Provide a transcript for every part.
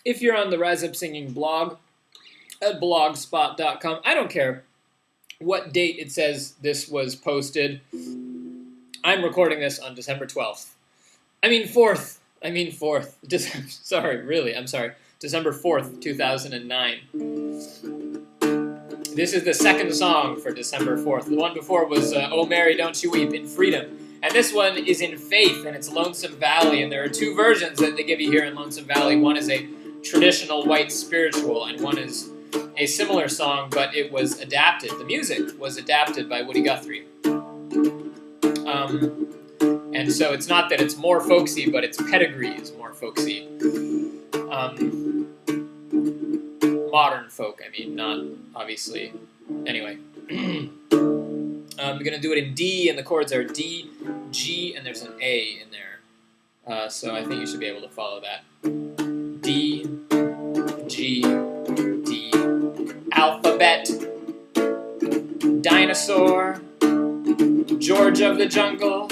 if you're on the Rise Up Singing blog at blogspot.com, I don't care what date it says this was posted. I'm recording this on December 12th. I mean 4th. Sorry, really, I'm sorry. December 4th, 2009. This is the second song for December 4th. The one before was Oh Mary, Don't You Weep in Freedom. And this one is in Faith, and it's Lonesome Valley. And there are two versions that they give you here in Lonesome Valley. One is a traditional white spiritual, and one is a similar song, but it was adapted. The music was adapted by Woody Guthrie. And so it's not that it's more folksy, but its pedigree is more folksy. Modern folk, I mean, not obviously. Anyway. I'm going to do it in D, and the chords are D, G, and there's an A in there. So I think you should be able to follow that. D, G, D. Alphabet. Dinosaur. George of the Jungle.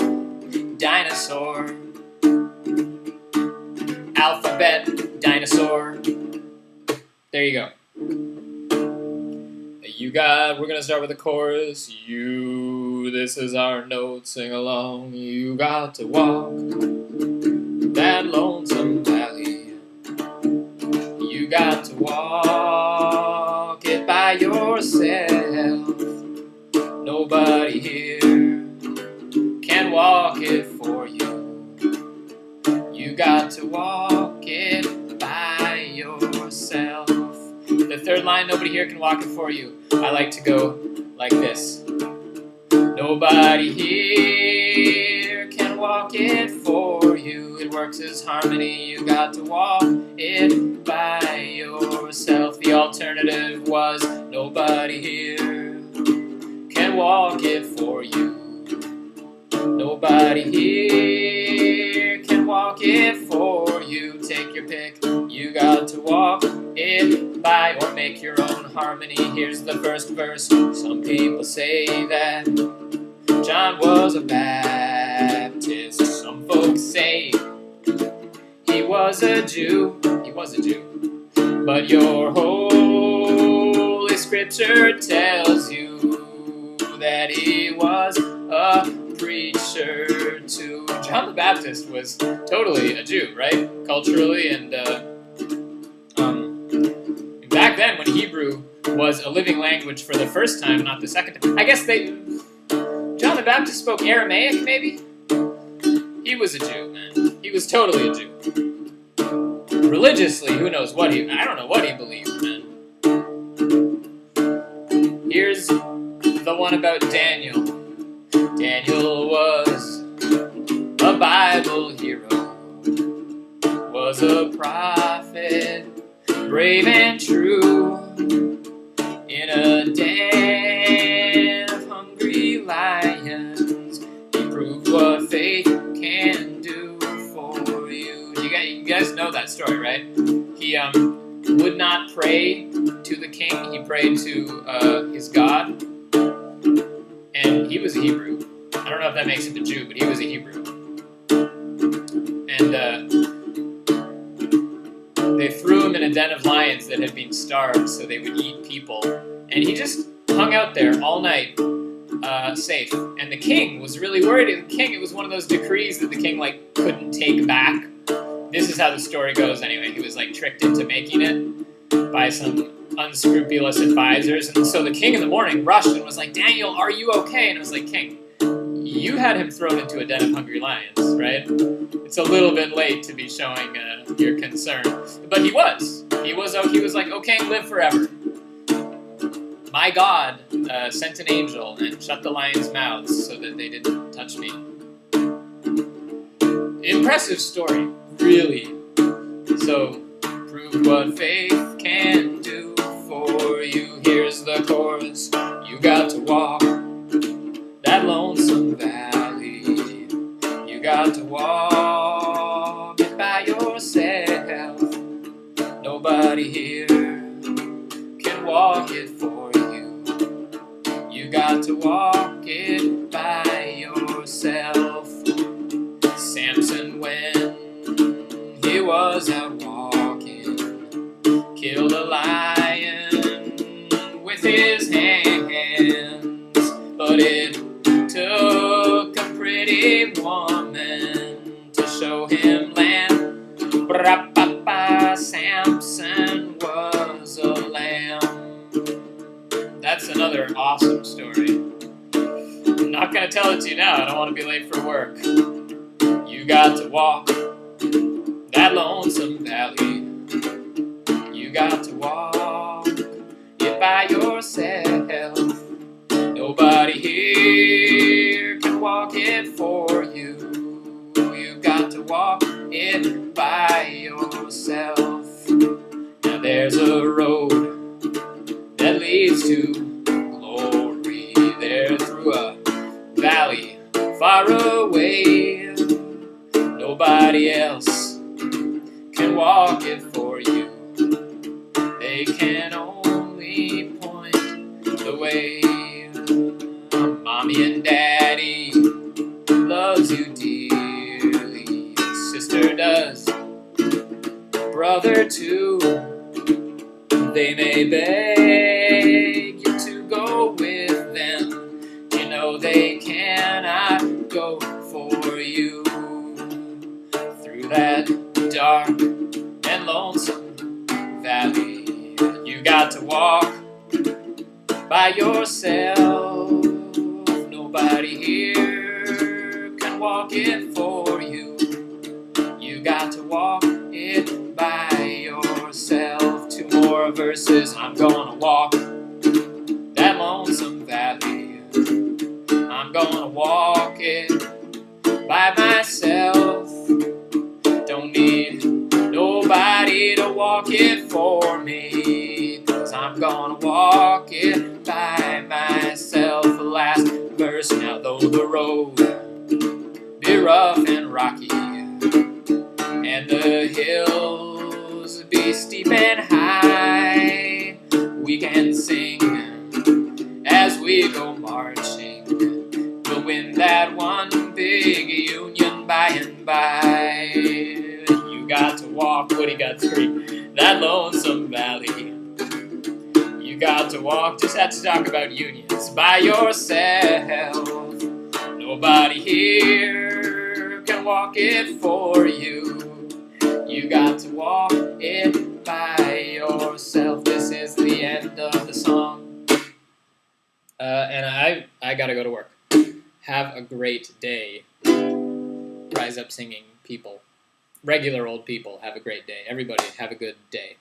Dinosaur. Alphabet. Dinosaur. There you go. We're gonna start with the chorus. This is our note, sing along. You got to walk that lonesome valley. You got to walk it by yourself. Nobody here can walk it for you. You got to walk it by yourself. The third line, nobody here can walk it for you. I like to go like this. Nobody here can walk it for you. It works as harmony. You got to walk it by yourself. The alternative was nobody here can walk it for you. Nobody here can walk it for you. Take your pick. You got to walk it by or make your own harmony. Here's the first verse. Some people say that John was a Baptist. Some folks say he was a Jew. He was a Jew. But your Holy Scripture tells you that he was a preacher too. John the Baptist was totally a Jew, right? Culturally and back then when Hebrew was a living language for the first time, not the second time. I guess John the Baptist spoke Aramaic, maybe? He was a Jew, man. He was totally a Jew. Religiously, who knows what I don't know what he believed, man. Here's the one about Daniel. Daniel was a Bible hero, was a prophet, brave and true, in a den of hungry lions. He proved what faith can do for you. You guys know that story, right? He would not pray to the king. He prayed to his God, and he was a Hebrew. I don't know if that makes him a Jew, but he was a Hebrew. And they threw him in a den of lions that had been starved so they would eat people. And he just hung out there all night, safe. And the king was really worried. The king, it was one of those decrees that the king, couldn't take back. This is how the story goes anyway. He was, tricked into making it by some unscrupulous advisors. And so the king in the morning rushed and was like, Daniel, are you okay? And I was like, King, you had him thrown into a den of hungry lions, right? It's a little bit late to be showing your concern. But he was. He was like, oh, king, live forever. My God sent an angel and shut the lions' mouths so that they didn't touch me. Impressive story, really. So, prove what faith can do for you. Here's the chorus. You got to walk that lonesome valley. You got to walk it by yourself. Nobody here can walk it for you. You got to walk it by yourself. Samson, when he was out walking, killed a lion with his hands, but it took a pretty woman to show him land. Ba-da-ba-ba, Samson was a lamb. That's another awesome story. I'm not gonna tell it to you now, I don't want to be late for work. You got to walk that lonesome valley. You got to walk it by yourself. Nobody here can walk it for you. You got to walk it by yourself. Now there's a road that leads to glory there through a valley far away. Nobody else can walk it for you. They can only point the way. Mommy and Daddy loves you dearly. Sister does, brother too. They may beg you to go with them. You know they cannot go for you through that dark and lonesome valley. You got to walk by yourself. Nobody here can walk it for you. You got to walk it by yourself. 2 more verses. I'm gonna walk that lonesome valley. I'm gonna walk it by myself. Don't need nobody to walk it for me, 'cause I'm gonna walk it by myself. The last verse. Now though the road be rough and rocky, and the hills be steep and high, we can sing as we go marching. We'll win that one big union by and by. You got to walk, Woody Guthrie, that lonesome valley. You got to walk, just had to talk about unions, by yourself. Nobody here can walk it for you. You got to walk it by yourself. This is the end of the song. And I gotta go to work. Have a great day. Rise up singing people. Regular old people, have a great day. Everybody, have a good day.